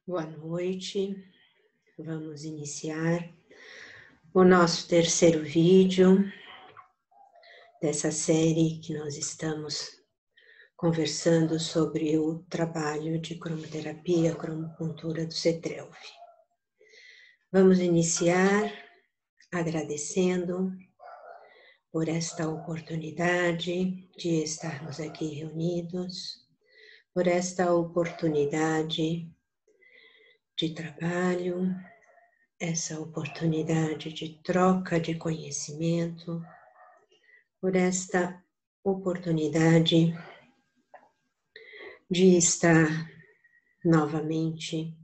Boa noite, vamos iniciar o nosso terceiro vídeo dessa série que nós estamos conversando sobre o trabalho de cromoterapia, cromopuntura do CETRELV. Vamos iniciar agradecendo por esta oportunidade de estarmos aqui reunidos, por esta oportunidade de trabalho, essa oportunidade de troca de conhecimento, por esta oportunidade de estar novamente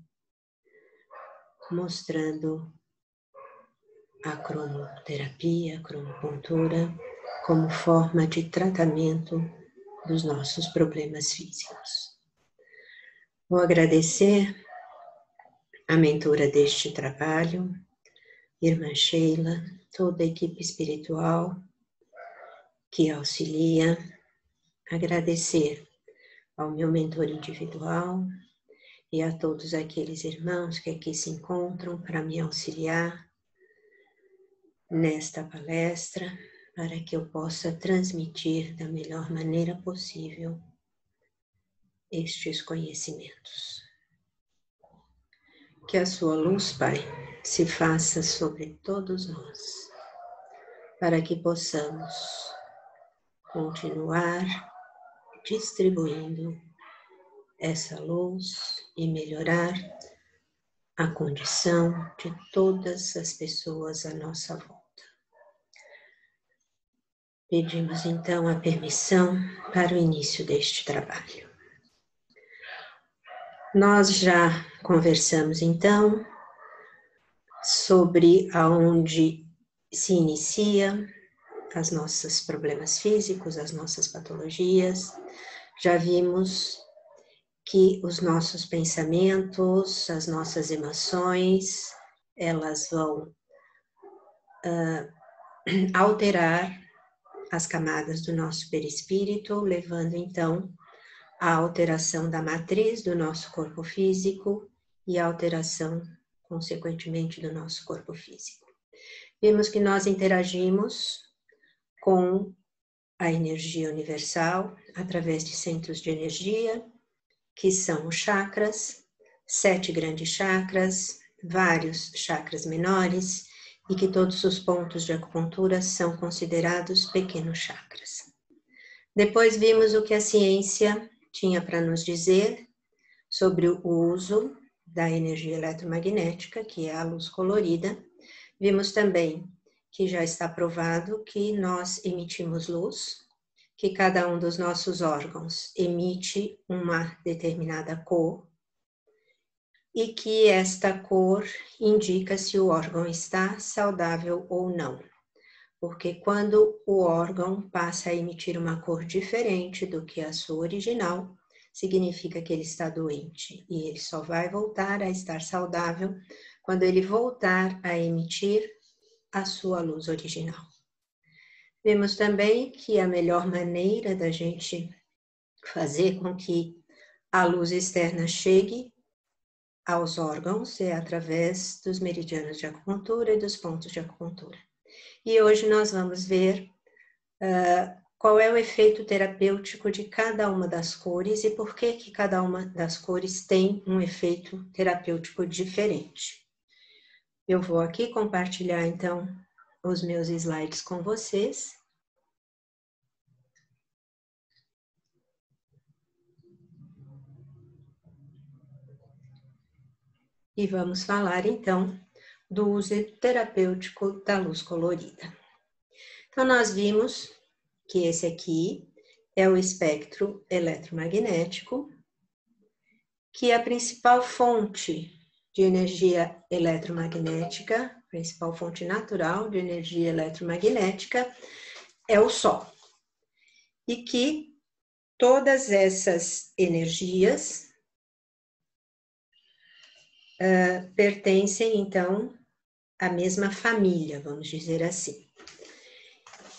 mostrando a cromoterapia, a cromopuntura, como forma de tratamento dos nossos problemas físicos. Vou agradecer a mentora deste trabalho, Irmã Sheila, toda a equipe espiritual que auxilia, agradecer ao meu mentor individual e a todos aqueles irmãos que aqui se encontram para me auxiliar nesta palestra, para que eu possa transmitir da melhor maneira possível estes conhecimentos. Que a sua luz, Pai, se faça sobre todos nós, para que possamos continuar distribuindo essa luz e melhorar a condição de todas as pessoas à nossa volta. Pedimos então a permissão para o início deste trabalho. Nós já conversamos então sobre aonde se inicia os nossos problemas físicos, as nossas patologias. Já vimos que os nossos pensamentos, as nossas emoções, elas vão alterar as camadas do nosso perispírito, levando então à alteração da matriz do nosso corpo físico e à alteração, consequentemente, do nosso corpo físico. Vimos que nós interagimos com a energia universal através de centros de energia, que são os chakras, 7 grandes chakras, vários chakras menores, e que todos os pontos de acupuntura são considerados pequenos chakras. Depois vimos o que a ciência tinha para nos dizer sobre o uso da energia eletromagnética, que é a luz colorida. Vimos também que já está provado que nós emitimos luz, que cada um dos nossos órgãos emite uma determinada cor e que esta cor indica se o órgão está saudável ou não. Porque quando o órgão passa a emitir uma cor diferente do que a sua original, significa que ele está doente e ele só vai voltar a estar saudável quando ele voltar a emitir a sua luz original. Vemos também que a melhor maneira da gente fazer com que a luz externa chegue aos órgãos é através dos meridianos de acupuntura e dos pontos de acupuntura. E hoje nós vamos ver qual é o efeito terapêutico de cada uma das cores e por que cada uma das cores tem um efeito terapêutico diferente. Eu vou aqui compartilhar então os meus slides com vocês. E vamos falar então do uso terapêutico da luz colorida. Então nós vimos que esse aqui é o espectro eletromagnético, que é a principal fonte de energia eletromagnética, principal fonte natural de energia eletromagnética é o Sol. E que todas essas energias pertencem, então, à mesma família, vamos dizer assim.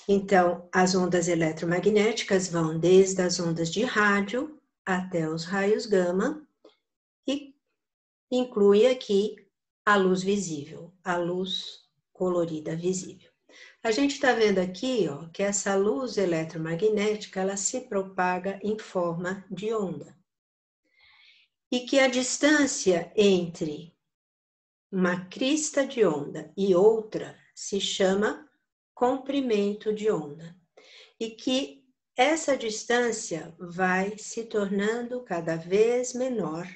Então, as ondas eletromagnéticas vão desde as ondas de rádio até os raios gama, e inclui aqui a luz visível, a luz colorida visível. A gente está vendo aqui, ó, que essa luz eletromagnética, ela se propaga em forma de onda. E que a distância entre uma crista de onda e outra se chama comprimento de onda. E que essa distância vai se tornando cada vez menor.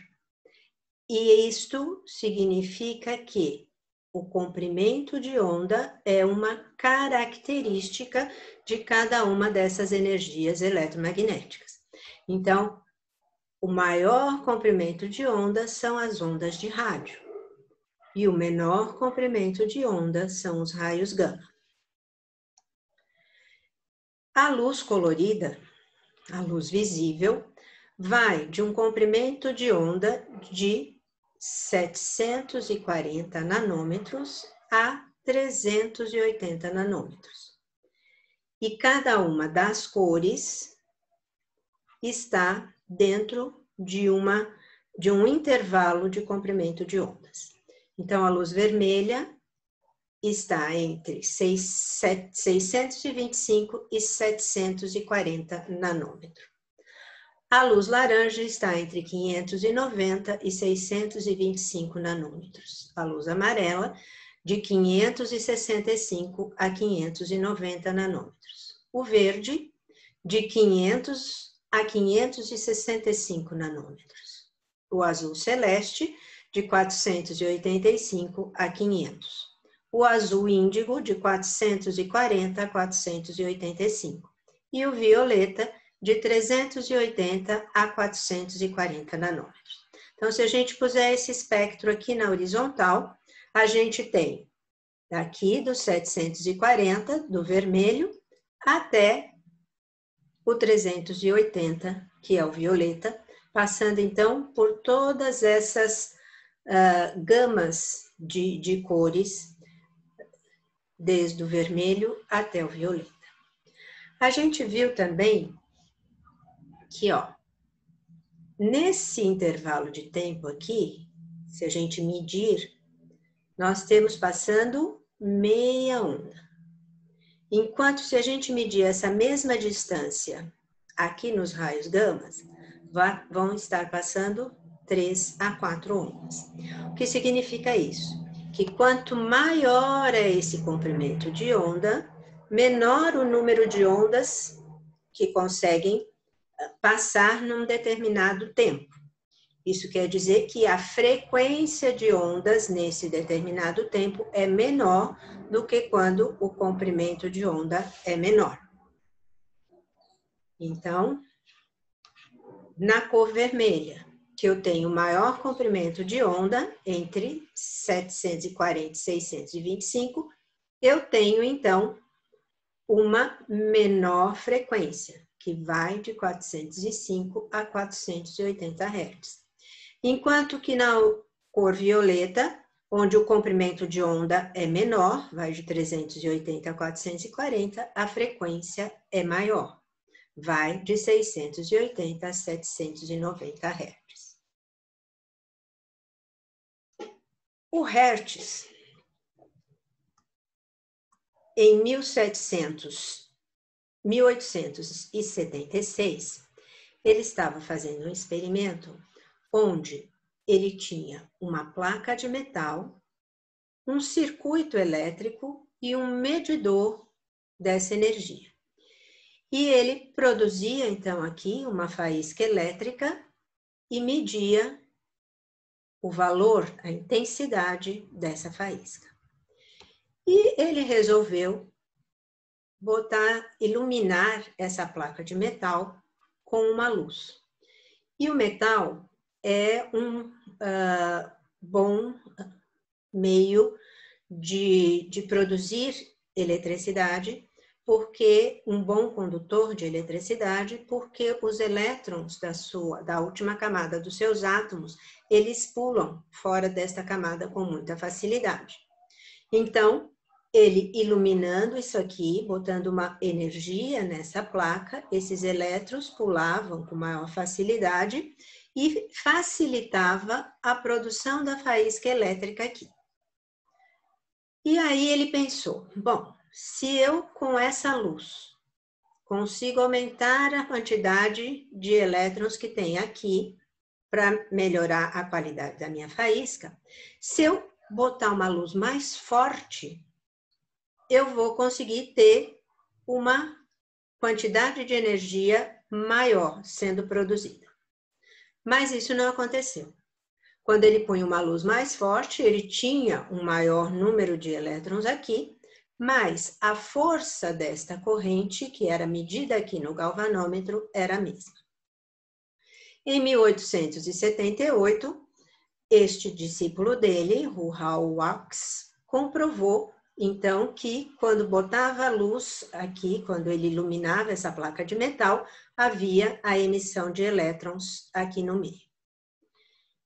E isto significa que o comprimento de onda é uma característica de cada uma dessas energias eletromagnéticas. Então, o maior comprimento de onda são as ondas de rádio. E o menor comprimento de onda são os raios gama. A luz colorida, a luz visível, vai de um comprimento de onda de 740 nanômetros a 380 nanômetros. E cada uma das cores está dentro de um intervalo de comprimento de ondas. Então, a luz vermelha está entre 625 e 740 nanômetros. A luz laranja está entre 590 e 625 nanômetros. A luz amarela, de 565 a 590 nanômetros. O verde, de 500 a 565 nanômetros. O azul celeste, de 485 a 500. O azul índigo, de 440 a 485. E o violeta, de 380 a 440 nanômetros. Então, se a gente puser esse espectro aqui na horizontal, a gente tem daqui dos 740, do vermelho, até o 380, que é o violeta, passando então por todas essas gamas de cores, desde o vermelho até o violeta. A gente viu também que, ó, nesse intervalo de tempo aqui, se a gente medir, nós temos passando meia onda. Enquanto se a gente medir essa mesma distância aqui nos raios gamas, vão estar passando 3 a 4 ondas. O que significa isso? Que quanto maior é esse comprimento de onda, menor o número de ondas que conseguem passar num determinado tempo. Isso quer dizer que a frequência de ondas nesse determinado tempo é menor do que quando o comprimento de onda é menor. Então, na cor vermelha, que eu tenho maior comprimento de onda, entre 740 e 625, eu tenho, então, uma menor frequência, que vai de 405 a 480 Hz. Enquanto que na cor violeta, onde o comprimento de onda é menor, vai de 380 a 440, a frequência é maior, vai de 680 a 790 Hz. O Hertz, em 1876, ele estava fazendo um experimento onde ele tinha uma placa de metal, um circuito elétrico e um medidor dessa energia. E ele produzia, então, aqui uma faísca elétrica e media o valor, a intensidade dessa faísca. E ele resolveu iluminar essa placa de metal com uma luz. E o metal é um bom meio de produzir eletricidade, porque um bom condutor de eletricidade, porque os elétrons da última camada dos seus átomos, eles pulam fora desta camada com muita facilidade. Então, ele iluminando isso aqui, botando uma energia nessa placa, esses elétrons pulavam com maior facilidade e facilitava a produção da faísca elétrica aqui. E aí ele pensou, bom, se eu com essa luz consigo aumentar a quantidade de elétrons que tem aqui para melhorar a qualidade da minha faísca, se eu botar uma luz mais forte, eu vou conseguir ter uma quantidade de energia maior sendo produzida. Mas isso não aconteceu. Quando ele punha uma luz mais forte, ele tinha um maior número de elétrons aqui, mas a força desta corrente, que era medida aqui no galvanômetro, era a mesma. Em 1878, este discípulo dele, o Hall Wilkes, comprovou, então, que quando botava a luz aqui, quando ele iluminava essa placa de metal, havia a emissão de elétrons aqui no meio.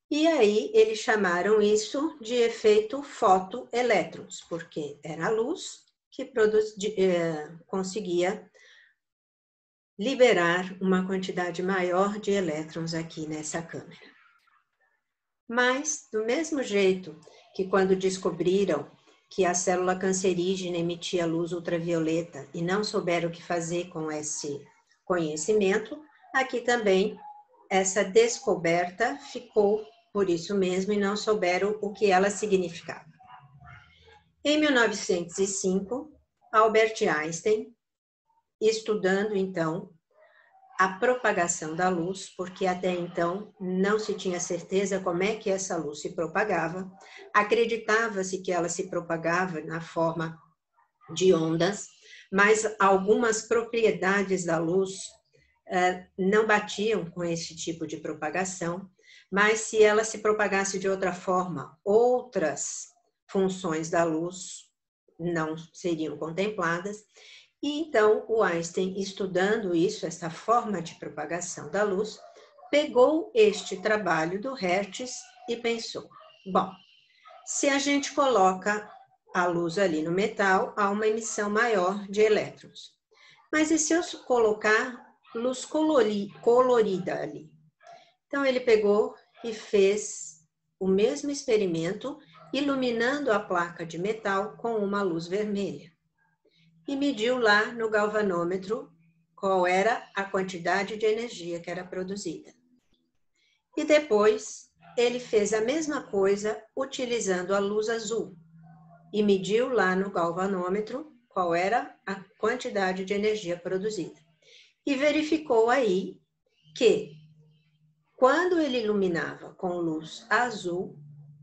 E aí, eles chamaram isso de efeito fotoelétrons, porque era a luz que conseguia liberar uma quantidade maior de elétrons aqui nessa câmera. Mas, do mesmo jeito que quando descobriram que a célula cancerígena emitia luz ultravioleta e não souberam o que fazer com esse conhecimento, aqui também essa descoberta ficou por isso mesmo e não souberam o que ela significava. Em 1905, Albert Einstein, estudando então a propagação da luz, porque até então não se tinha certeza como é que essa luz se propagava, acreditava-se que ela se propagava na forma de ondas, mas algumas propriedades da luz não batiam com esse tipo de propagação, mas se ela se propagasse de outra forma, outras funções da luz não seriam contempladas. E então o Einstein, estudando isso, essa forma de propagação da luz, pegou este trabalho do Hertz e pensou, bom, se a gente coloca a luz ali no metal, há uma emissão maior de elétrons. Mas e se eu colocar luz colorida ali? Então ele pegou e fez o mesmo experimento, iluminando a placa de metal com uma luz vermelha. E mediu lá no galvanômetro qual era a quantidade de energia que era produzida. E depois ele fez a mesma coisa utilizando a luz azul e mediu lá no galvanômetro qual era a quantidade de energia produzida. E verificou aí que quando ele iluminava com luz azul,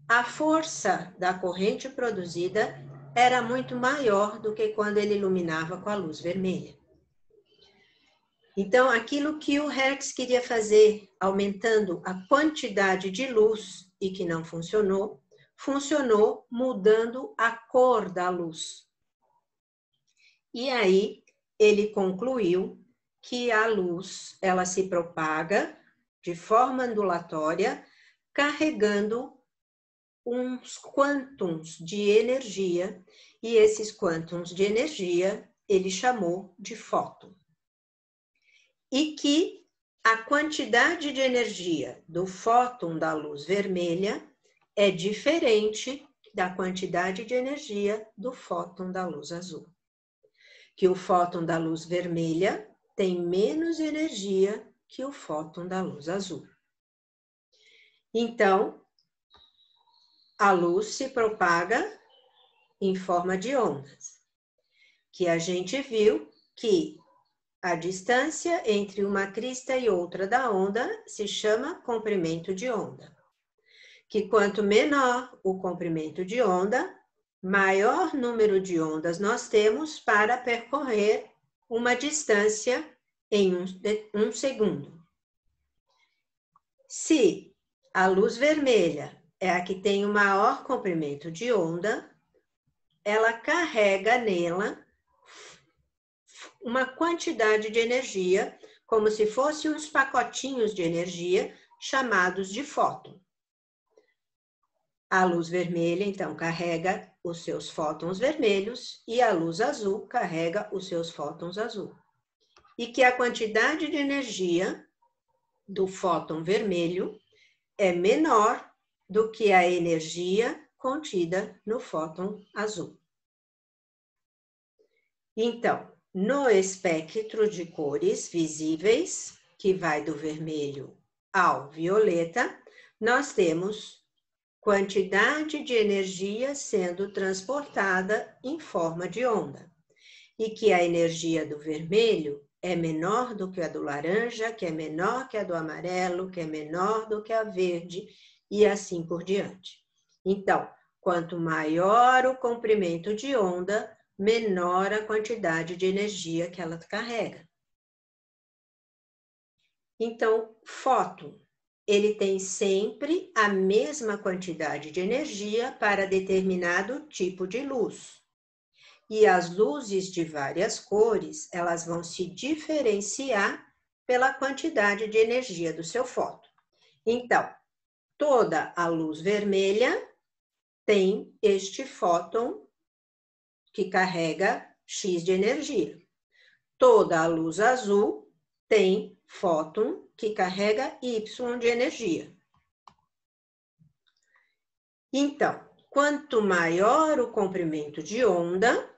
a força da corrente produzida era muito maior do que quando ele iluminava com a luz vermelha. Então, aquilo que o Hertz queria fazer, aumentando a quantidade de luz e que não funcionou, funcionou mudando a cor da luz. E aí, ele concluiu que a luz, ela se propaga de forma ondulatória, carregando uns quântons de energia, e esses quântons de energia ele chamou de fóton. E que a quantidade de energia do fóton da luz vermelha é diferente da quantidade de energia do fóton da luz azul. Que o fóton da luz vermelha tem menos energia que o fóton da luz azul. Então, a luz se propaga em forma de ondas, que a gente viu que a distância entre uma crista e outra da onda se chama comprimento de onda. Que quanto menor o comprimento de onda, maior número de ondas nós temos para percorrer uma distância em um segundo. Se a luz vermelha é a que tem o maior comprimento de onda, ela carrega nela uma quantidade de energia, como se fossem uns pacotinhos de energia chamados de fóton. A luz vermelha, então, carrega os seus fótons vermelhos e a luz azul carrega os seus fótons azul. E que a quantidade de energia do fóton vermelho é menor do que a energia contida no fóton azul. Então, no espectro de cores visíveis, que vai do vermelho ao violeta, nós temos quantidade de energia sendo transportada em forma de onda. E que a energia do vermelho é menor do que a do laranja, que é menor que a do amarelo, que é menor do que a verde, e assim por diante. Então, quanto maior o comprimento de onda, menor a quantidade de energia que ela carrega. Então, fóton, ele tem sempre a mesma quantidade de energia para determinado tipo de luz. E as luzes de várias cores, elas vão se diferenciar pela quantidade de energia do seu fóton. Então, toda a luz vermelha tem este fóton que carrega X de energia. Toda a luz azul tem fóton que carrega Y de energia. Então, quanto maior o comprimento de onda,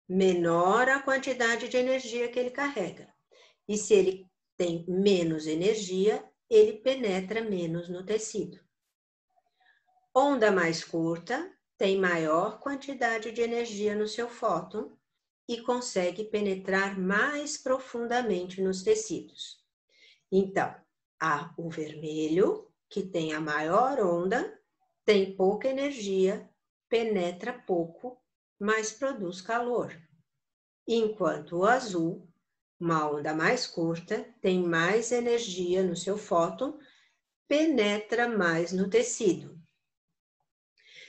menor a quantidade de energia que ele carrega. E se ele tem menos energia, ele penetra menos no tecido. Onda mais curta tem maior quantidade de energia no seu fóton e consegue penetrar mais profundamente nos tecidos. Então, há o vermelho, que tem a maior onda, tem pouca energia, penetra pouco, mas produz calor. Enquanto o azul, uma onda mais curta, tem mais energia no seu fóton, penetra mais no tecido.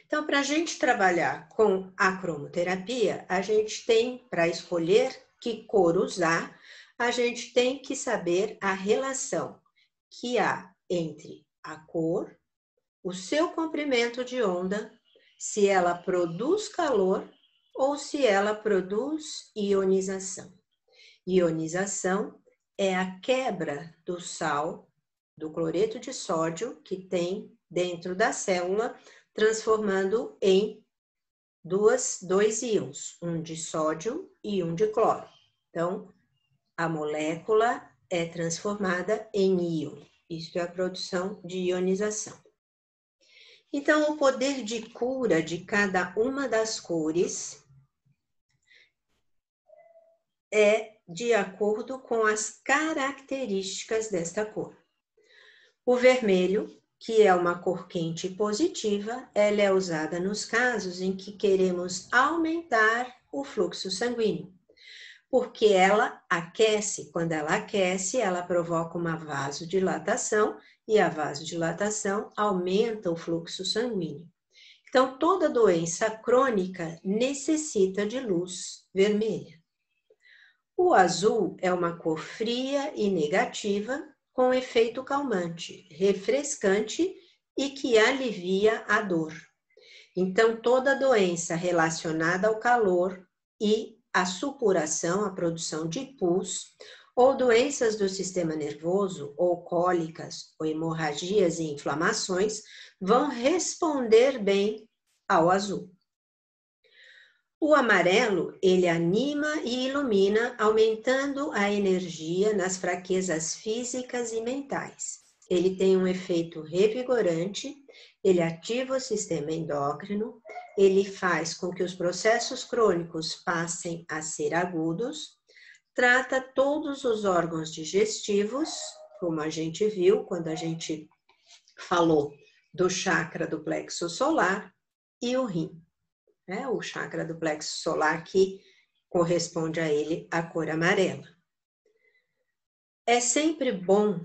Então, para a gente trabalhar com a cromoterapia, a gente tem, para escolher que cor usar, a gente tem que saber a relação que há entre a cor, o seu comprimento de onda, se ela produz calor ou se ela produz ionização. Ionização é a quebra do sal, do cloreto de sódio que tem dentro da célula, transformando em dois íons, um de sódio e um de cloro. Então, a molécula é transformada em íon. Isso é a produção de ionização. Então, o poder de cura de cada uma das cores é de acordo com as características desta cor. O vermelho, que é uma cor quente positiva, ela é usada nos casos em que queremos aumentar o fluxo sanguíneo, porque ela aquece. Quando ela aquece, ela provoca uma vasodilatação e a vasodilatação aumenta o fluxo sanguíneo. Então, toda doença crônica necessita de luz vermelha. O azul é uma cor fria e negativa, com efeito calmante, refrescante e que alivia a dor. Então, toda doença relacionada ao calor e à supuração, a produção de pus, ou doenças do sistema nervoso, ou cólicas, ou hemorragias e inflamações, vão responder bem ao azul. O amarelo, ele anima e ilumina, aumentando a energia nas fraquezas físicas e mentais. Ele tem um efeito revigorante, ele ativa o sistema endócrino, ele faz com que os processos crônicos passem a ser agudos, trata todos os órgãos digestivos, como a gente viu quando a gente falou do chakra do plexo solar e o rim. O chakra do plexo solar que corresponde a ele a cor amarela. É sempre bom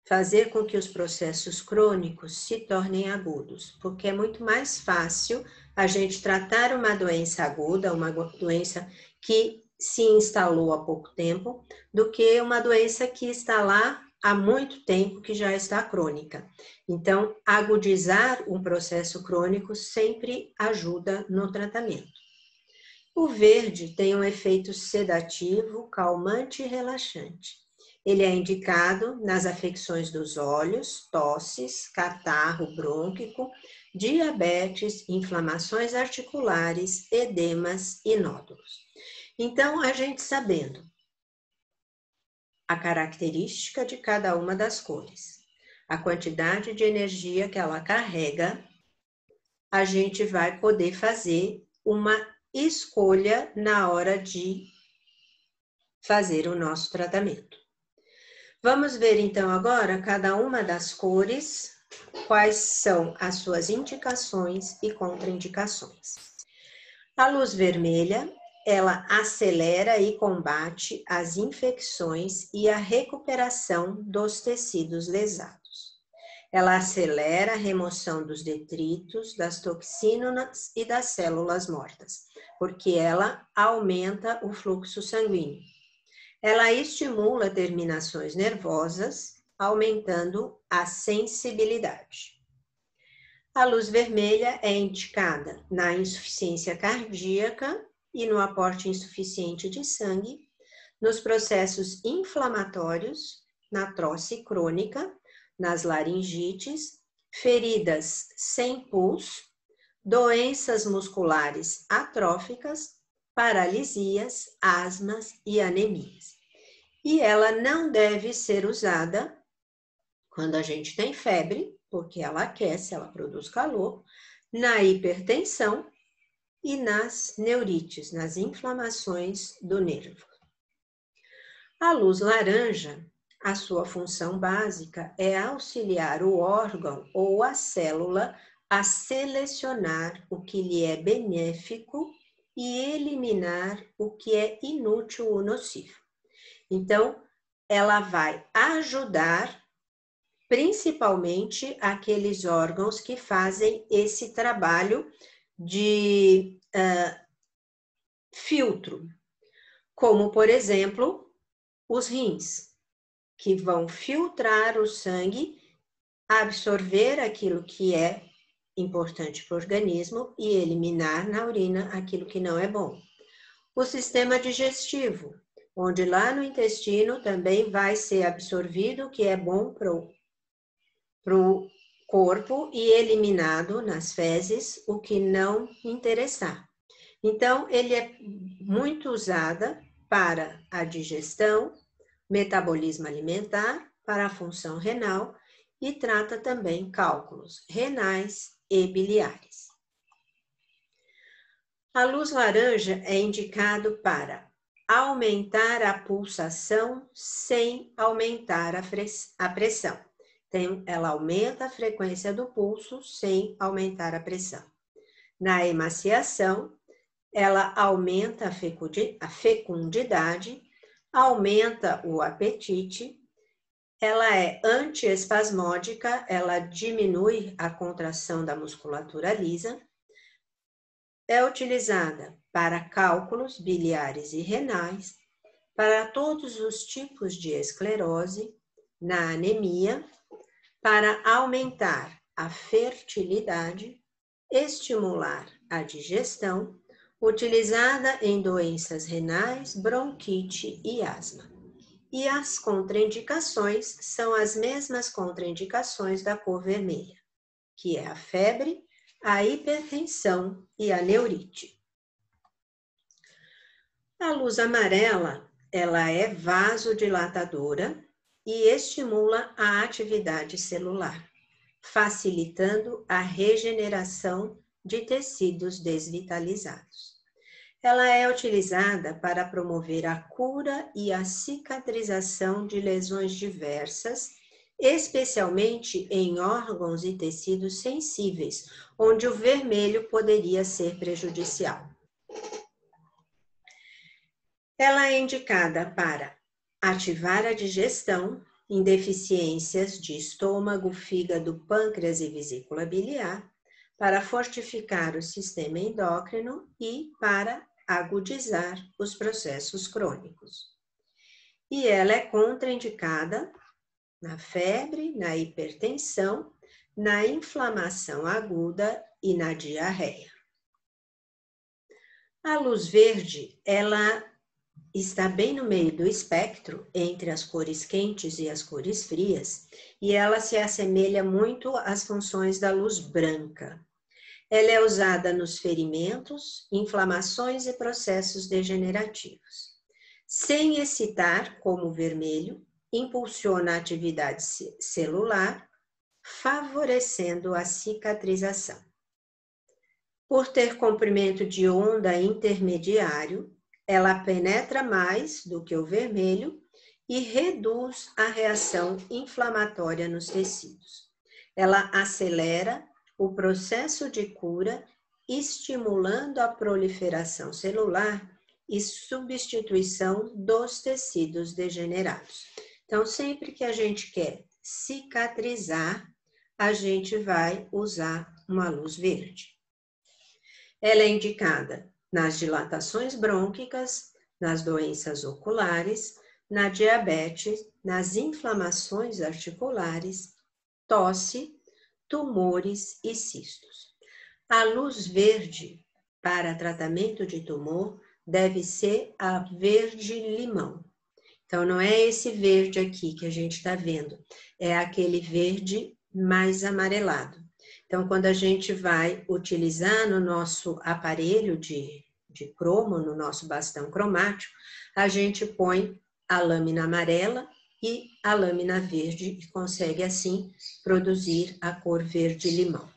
fazer com que os processos crônicos se tornem agudos, porque é muito mais fácil a gente tratar uma doença aguda, uma doença que se instalou há pouco tempo, do que uma doença que está lá há muito tempo, que já está crônica. Então, agudizar um processo crônico sempre ajuda no tratamento. O verde tem um efeito sedativo, calmante e relaxante. Ele é indicado nas afecções dos olhos, tosses, catarro brônquico, diabetes, inflamações articulares, edemas e nódulos. Então, a gente sabendo a característica de cada uma das cores, a quantidade de energia que ela carrega, a gente vai poder fazer uma escolha na hora de fazer o nosso tratamento. Vamos ver então agora cada uma das cores, quais são as suas indicações e contraindicações. A luz vermelha, ela acelera e combate as infecções e a recuperação dos tecidos lesados. Ela acelera a remoção dos detritos, das toxinas e das células mortas, porque ela aumenta o fluxo sanguíneo. Ela estimula terminações nervosas, aumentando a sensibilidade. A luz vermelha é indicada na insuficiência cardíaca e no aporte insuficiente de sangue, nos processos inflamatórios, na tosse crônica, nas laringites, feridas sem pulso, doenças musculares atróficas, paralisias, asmas e anemias. E ela não deve ser usada quando a gente tem febre, porque ela aquece, ela produz calor, na hipertensão e nas neurites, nas inflamações do nervo. A luz laranja, a sua função básica é auxiliar o órgão ou a célula a selecionar o que lhe é benéfico e eliminar o que é inútil ou nocivo. Então, ela vai ajudar principalmente aqueles órgãos que fazem esse trabalho de filtro, como, por exemplo, os rins, que vão filtrar o sangue, absorver aquilo que é importante para o organismo e eliminar na urina aquilo que não é bom. O sistema digestivo, onde lá no intestino também vai ser absorvido o que é bom para o corpo e eliminado nas fezes o que não interessar. Então, ele é muito usada para a digestão, metabolismo alimentar, para a função renal e trata também cálculos renais e biliares. A luz laranja é indicado para aumentar a pulsação sem aumentar a pressão. Então, ela aumenta a frequência do pulso sem aumentar a pressão. Na emaciação, ela aumenta a fecundidade, aumenta o apetite, ela é antiespasmódica, ela diminui a contração da musculatura lisa, é utilizada para cálculos biliares e renais, para todos os tipos de esclerose, na anemia, para aumentar a fertilidade, estimular a digestão, utilizada em doenças renais, bronquite e asma. E as contraindicações são as mesmas contraindicações da cor vermelha, que é a febre, a hipertensão e a neurite. A luz amarela, ela é vasodilatadora e estimula a atividade celular, facilitando a regeneração de tecidos desvitalizados. Ela é utilizada para promover a cura e a cicatrização de lesões diversas, especialmente em órgãos e tecidos sensíveis, onde o vermelho poderia ser prejudicial. Ela é indicada para ativar a digestão em deficiências de estômago, fígado, pâncreas e vesícula biliar, para fortificar o sistema endócrino e para agudizar os processos crônicos. E ela é contraindicada na febre, na hipertensão, na inflamação aguda e na diarreia. A luz verde, ela está bem no meio do espectro, entre as cores quentes e as cores frias, e ela se assemelha muito às funções da luz branca. Ela é usada nos ferimentos, inflamações e processos degenerativos. Sem excitar, como o vermelho, impulsiona a atividade celular, favorecendo a cicatrização. Por ter comprimento de onda intermediário, ela penetra mais do que o vermelho e reduz a reação inflamatória nos tecidos. Ela acelera o processo de cura, estimulando a proliferação celular e substituição dos tecidos degenerados. Então, sempre que a gente quer cicatrizar, a gente vai usar uma luz verde. Ela é indicada nas dilatações brônquicas, nas doenças oculares, na diabetes, nas inflamações articulares, tosse, tumores e cistos. A luz verde para tratamento de tumor deve ser a verde-limão. Então, não é esse verde aqui que a gente está vendo, é aquele verde mais amarelado. Então, quando a gente vai utilizar no nosso aparelho de cromo, no nosso bastão cromático, a gente põe a lâmina amarela e a lâmina verde e consegue, assim, produzir a cor verde-limão.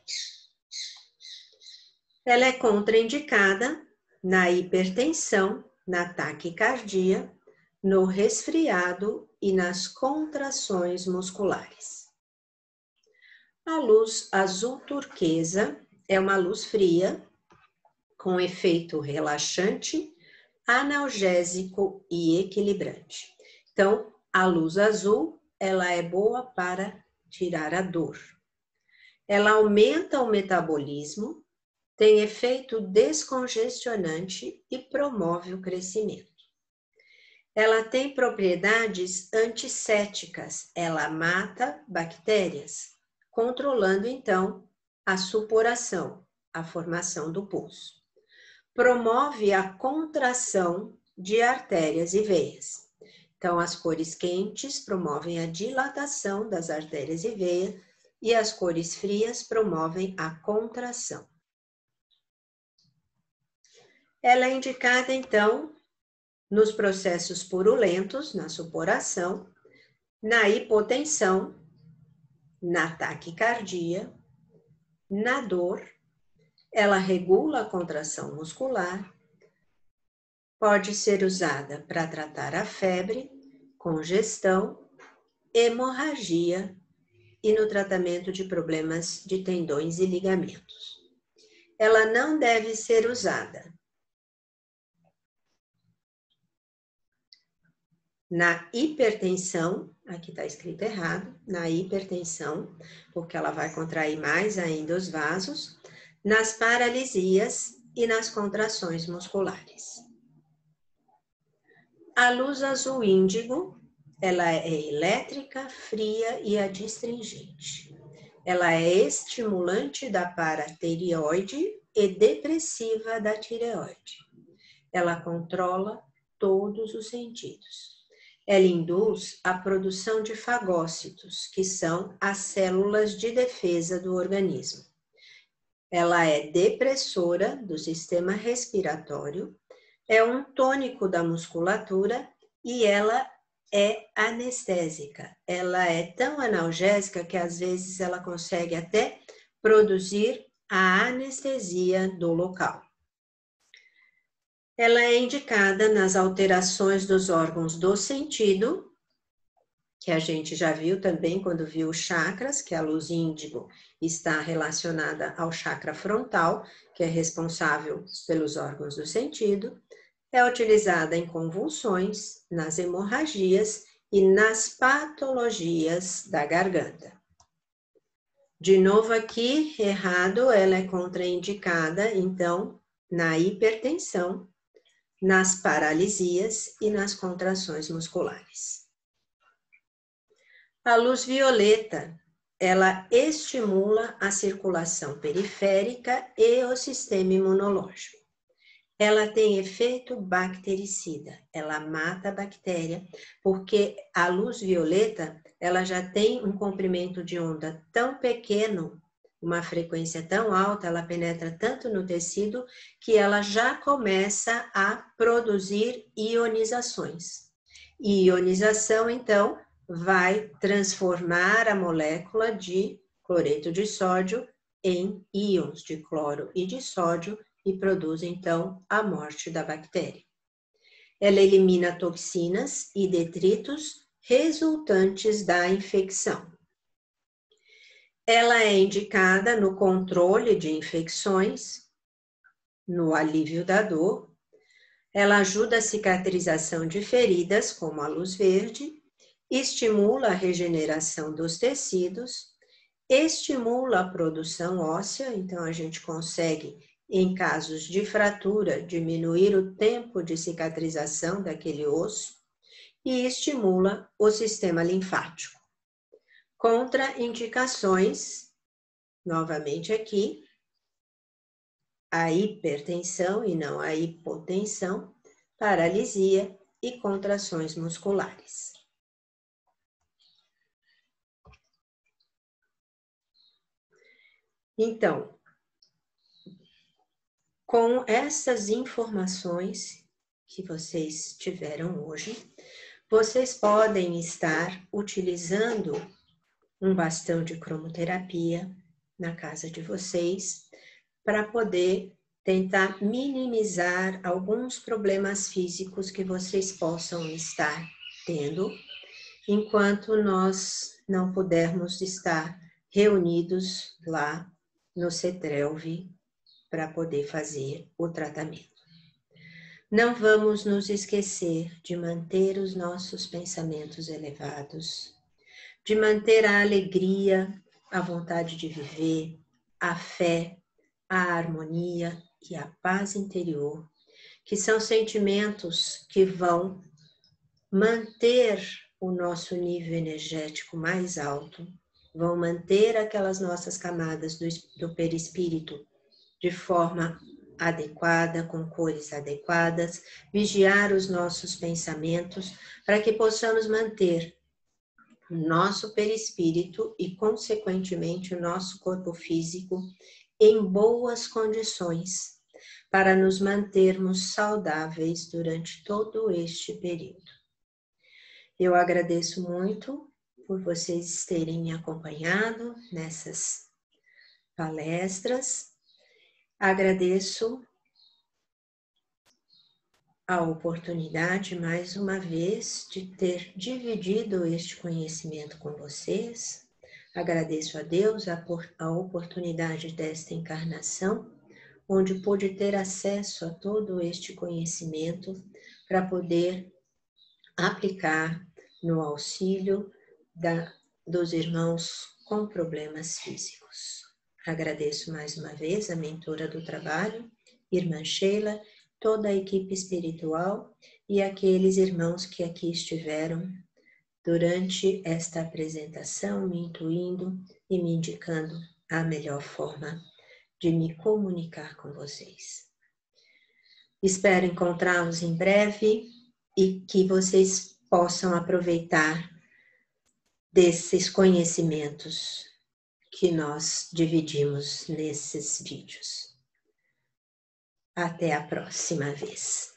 Ela é contraindicada na hipertensão, na taquicardia, no resfriado e nas contrações musculares. A luz azul turquesa é uma luz fria, com efeito relaxante, analgésico e equilibrante. Então, a luz azul, ela é boa para tirar a dor. Ela aumenta o metabolismo, tem efeito descongestionante e promove o crescimento. Ela tem propriedades antissépticas, ela mata bactérias, controlando então a supuração, a formação do pus. Promove a contração de artérias e veias. Então, as cores quentes promovem a dilatação das artérias e veias e as cores frias promovem a contração. Ela é indicada, então, nos processos purulentos, na supuração, na hipotensão, na taquicardia, na dor. Ela regula a contração muscular, pode ser usada para tratar a febre, congestão, hemorragia e no tratamento de problemas de tendões e ligamentos. Ela não deve ser usada na hipertensão, aqui está escrito errado, na hipertensão, porque ela vai contrair mais ainda os vasos, nas paralisias e nas contrações musculares. A luz azul índigo, ela é elétrica, fria e adstringente. Ela é estimulante da paratireoide e depressiva da tireoide. Ela controla todos os sentidos. Ela induz a produção de fagócitos, que são as células de defesa do organismo. Ela é depressora do sistema respiratório, é um tônico da musculatura e ela é anestésica. Ela é tão analgésica que às vezes ela consegue até produzir a anestesia do local. Ela é indicada nas alterações dos órgãos do sentido, que a gente já viu também quando viu os chakras, que a luz índigo está relacionada ao chakra frontal, que é responsável pelos órgãos do sentido. É utilizada em convulsões, nas hemorragias e nas patologias da garganta. De novo aqui, errado, ela é contraindicada, então, na hipertensão, nas paralisias e nas contrações musculares. A luz violeta, ela estimula a circulação periférica e o sistema imunológico. ela tem efeito bactericida, ela mata a bactéria, porque a luz violeta, ela já tem um comprimento de onda tão pequeno, uma frequência tão alta, ela penetra tanto no tecido, que ela já começa a produzir ionizações. E ionização, então, vai transformar a molécula de cloreto de sódio em íons de cloro e de sódio, e produz, então, a morte da bactéria. Ela elimina toxinas e detritos resultantes da infecção. Ela é indicada no controle de infecções, no alívio da dor. Ela ajuda a cicatrização de feridas, como a luz verde, estimula a regeneração dos tecidos, estimula a produção óssea, então a gente consegue, em casos de fratura, diminuir o tempo de cicatrização daquele osso, e estimula o sistema linfático. Contraindicações, novamente aqui, a hipertensão e não a hipotensão, paralisia e contrações musculares. Então, com essas informações que vocês tiveram hoje, vocês podem estar utilizando um bastão de cromoterapia na casa de vocês para poder tentar minimizar alguns problemas físicos que vocês possam estar tendo, enquanto nós não pudermos estar reunidos lá no CETRELV para poder fazer o tratamento. Não vamos nos esquecer de manter os nossos pensamentos elevados, de manter a alegria, a vontade de viver, a fé, a harmonia e a paz interior, que são sentimentos que vão manter o nosso nível energético mais alto, vão manter aquelas nossas camadas do perispírito de forma adequada, com cores adequadas, vigiar os nossos pensamentos para que possamos manter o nosso perispírito e, consequentemente, o nosso corpo físico em boas condições para nos mantermos saudáveis durante todo este período. Eu agradeço muito por vocês terem me acompanhado nessas palestras. Agradeço a oportunidade, mais uma vez, de ter dividido este conhecimento com vocês. Agradeço a Deus a oportunidade desta encarnação, onde pude ter acesso a todo este conhecimento para poder aplicar no auxílio dos irmãos com problemas físicos. Agradeço mais uma vez a mentora do trabalho, Irmã Sheila, toda a equipe espiritual e aqueles irmãos que aqui estiveram durante esta apresentação, me intuindo e me indicando a melhor forma de me comunicar com vocês. Espero encontrá-los em breve e que vocês possam aproveitar desses conhecimentos que nós dividimos nesses vídeos. Até a próxima vez.